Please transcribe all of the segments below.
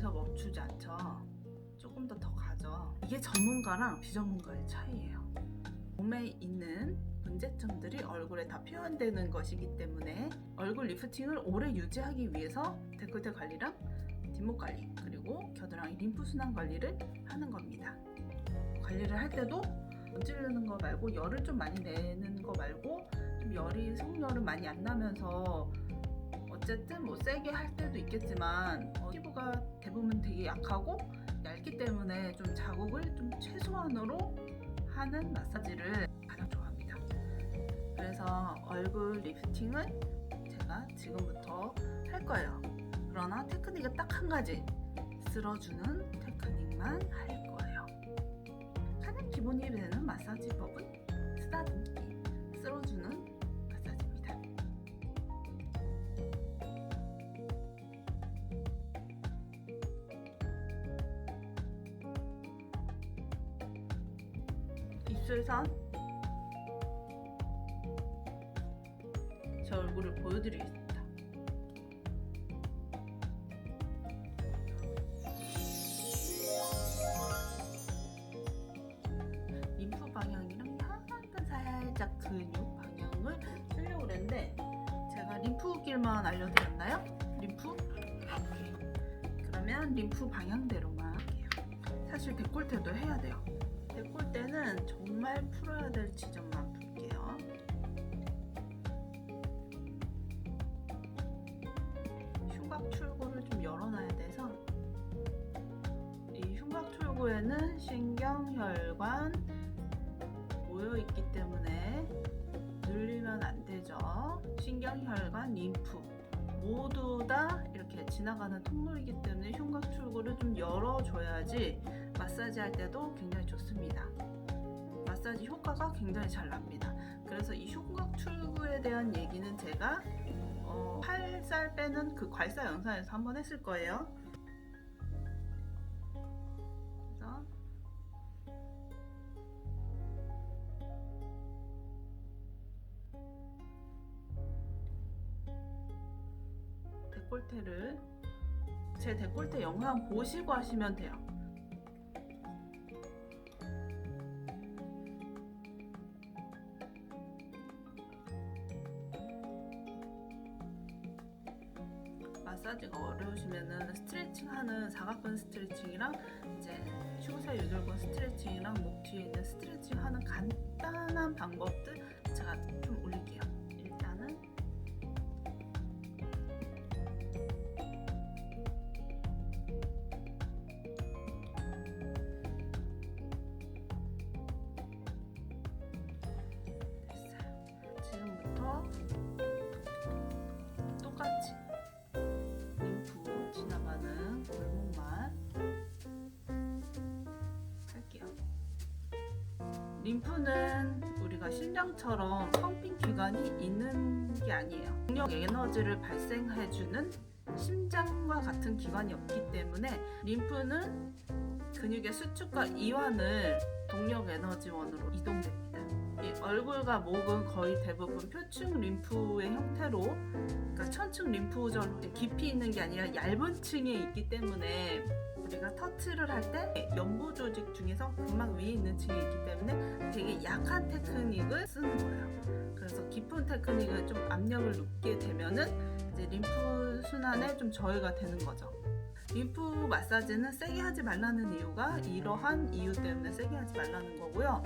여기서 멈추지 않죠. 조금 더 가죠. 이게 전문가랑 비전문가의 차이예요. 몸에 있는 문제점들이 얼굴에 다 표현되는 것이기 때문에 얼굴 리프팅을 오래 유지하기 위해서 데콜테 관리랑 뒷목 관리, 그리고 겨드랑이 림프 순환 관리를 하는 겁니다. 관리를 할 때도 문지르는 거 말고 열을 좀 많이 내는 거 말고 좀 성열은 많이 안 나면서 어쨌든 뭐 세게 할 때도 있겠지만 피부가 대부분 되게 약하고 얇기 때문에 좀 자극을 좀 최소한으로 하는 마사지를 가장 좋아합니다. 그래서 얼굴 리프팅을 제가 지금부터 할 거예요. 그러나 테크닉은 딱 한 가지, 쓸어주는 테크닉만 할 거예요. 가장 기본이 되는 마사지법은 쓰다듬기, 쓸어주는 마사지입니다. 입술선, 제 얼굴을 보여드리겠습니다. 림프 방향이랑 약간 살짝 근육 방향을 쓰려고 그랬는데 제가 림프길만 알려드렸나요? 림프? 그러면 림프 방향대로만 할게요. 사실 데콜테도 해야 돼요. 데콜테는 정말 풀어야 될 지점만 풀게요. 흉곽 출구를 좀 열어놔야 돼서 이 흉곽 출구에는 신경, 혈관 모여있기 때문에 늘리면 안 되죠. 신경, 혈관, 림프 모두 다 이렇게 지나가는 통로이기 때문에 흉곽 출구를 좀 열어줘야지 마사지 할 때도 굉장히 좋습니다. 마사지 효과가 굉장히 잘 납니다. 그래서 이 흉곽 출구에 대한 얘기는 제가 팔살 빼는 그 괄사 영상에서 한번 했을 거예요. 그래서 데콜테를 제 데콜테 영상 보시고 하시면 돼요. 마사지가 어려우시면은 스트레칭하는 사각근 스트레칭이랑 이제 추구살 유돌근 스트레칭이랑 목 뒤에 있는 스트레칭하는 간단한 방법들 제가 좀 올릴게요. 일단은 됐어요. 지금부터 똑같이 림프 지나가는 골목만 할게요. 림프는 우리가 심장처럼 펌핑 기관이 있는 게 아니에요. 동력 에너지를 발생해주는 심장과 같은 기관이 없기 때문에 림프는 근육의 수축과 이완을 동력 에너지원으로 이동됩니다. 이 얼굴과 목은 거의 대부분 표층 림프의 형태로, 그러니까 천층 림프절로 깊이 있는 게 아니라 얇은 층에 있기 때문에 우리가 터치를 할 때 연부 조직 중에서 근막 위에 있는 층에 있기 때문에 되게 약한 테크닉을 쓰는 거예요. 그래서 깊은 테크닉을 좀 압력을 넣게 되면은 이제 림프 순환에 좀 저해가 되는 거죠. 림프 마사지는 세게 하지 말라는 이유가 이러한 이유 때문에 세게 하지 말라는 거고요.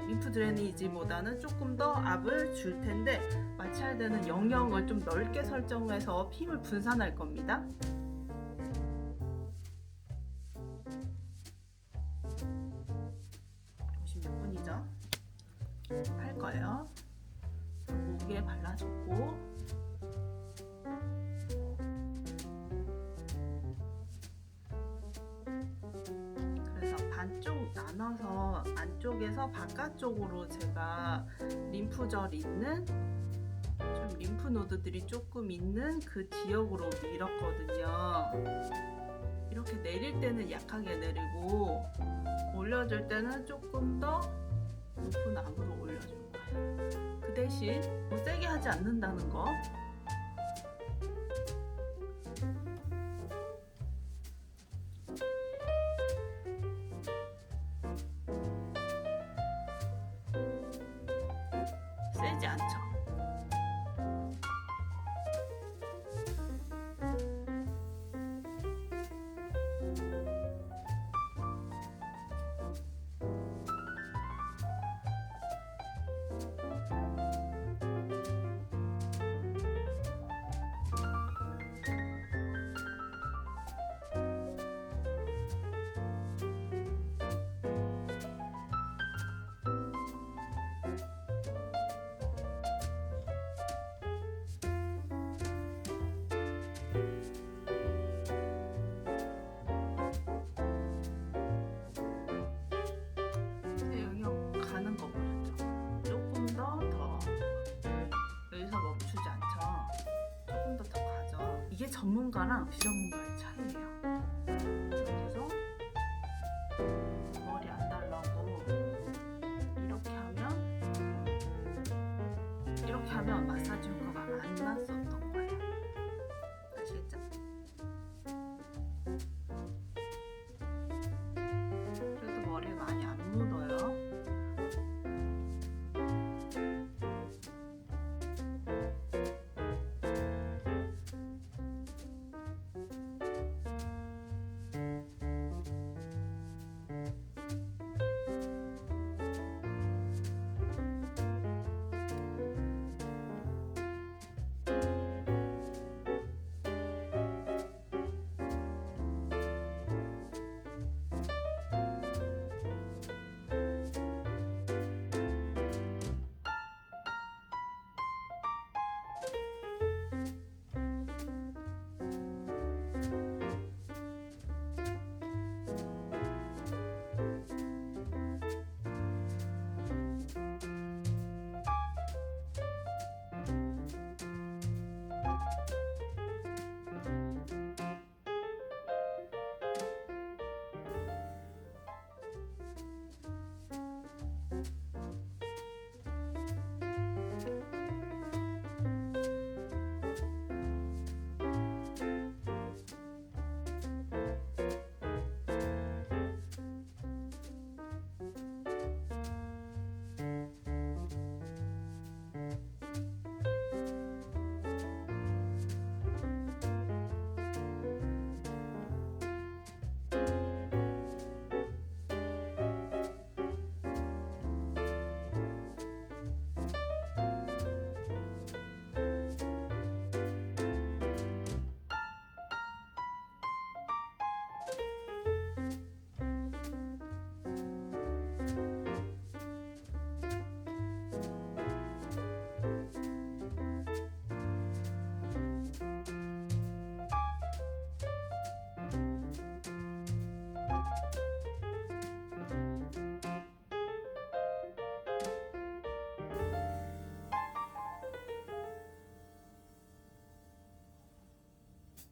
림프 드레니지보다는 조금 더 압을 줄 텐데 마취할 때는 영역을 좀 넓게 설정해서 힘을 분산할 겁니다. 지금 몇 분이죠? 할 거예요. 목에 발라줬고 반쪽 나눠서 안쪽에서 바깥쪽으로 제가 림프절 있는 좀 림프 노드들이 조금 있는 그 지역으로 밀었거든요. 이렇게 내릴 때는 약하게 내리고 올려줄 때는 조금 더 높은 압으로 올려줄 거예요. 그 대신 뭐 세게 하지 않는다는 거. 멈추지 않죠. 영역 가는 거 보셨죠? 조금 더 여기서 멈추지 않죠. 조금 더 가죠. 이게 전문가랑 비전문가의 차이예요. 그래서 머리 안 달라고 이렇게 하면 마사지 효과가 안 났었던 거예요. 아시겠죠? 그래도 머리에 많이 안 묻어요.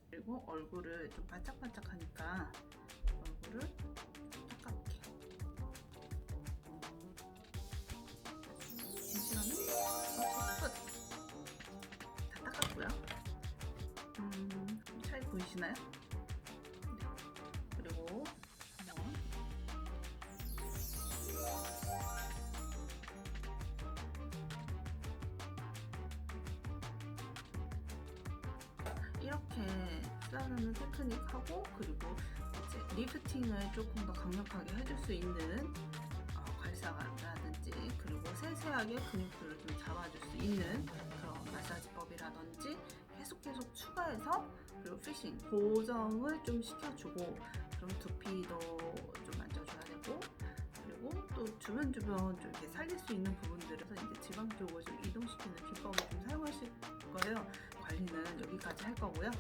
그리고 얼굴을 좀 반짝반짝하니까 얼굴을 닦아볼게요. 잠시만요. 끝. 다 닦았고요. 차이 보이시나요? 네. 그리고 한번 이렇게 자르는 테크닉하고, 그리고 이제 리프팅을 조금 더 강력하게 해줄 수 있는 괄사라든지, 그리고 세세하게 근육들을 좀 잡아줄 수 있는 그런 마사지법이라든지 계속 추가해서, 그리고 피싱 고정을 좀 시켜주고, 그럼 두피도 좀 만져줘야 되고, 그리고 또 주변 좀 이렇게 살릴 수 있는 부분들에서 이제 지방 쪽을 좀 이동시키는 기법을 좀 사용하실 거예요. 관리는 여기까지 할 거고요.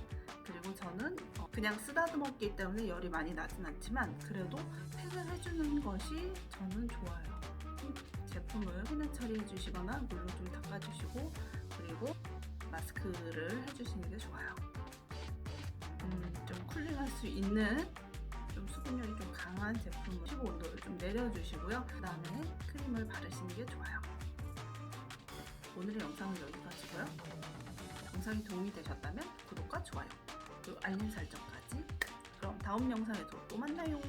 그리고 저는 그냥 쓰다듬었기 때문에 열이 많이 나진 않지만, 그래도 팩을 해주는 것이 저는 좋아요. 제품을 세면 처리해 주시거나 물로 좀 닦아주시고, 그리고 마스크를 해주시는 게 좋아요. 좀 쿨링할 수 있는, 좀 수분력이 좀 강한 제품을 15온도를 좀 내려주시고요. 그 다음에 크림을 바르시는 게 좋아요. 오늘의 영상은 여기까지고요. 영상이 도움이 되셨다면 구독과 좋아요, 그리고 알림 설정까지. 그럼 다음 영상에서 또 만나요.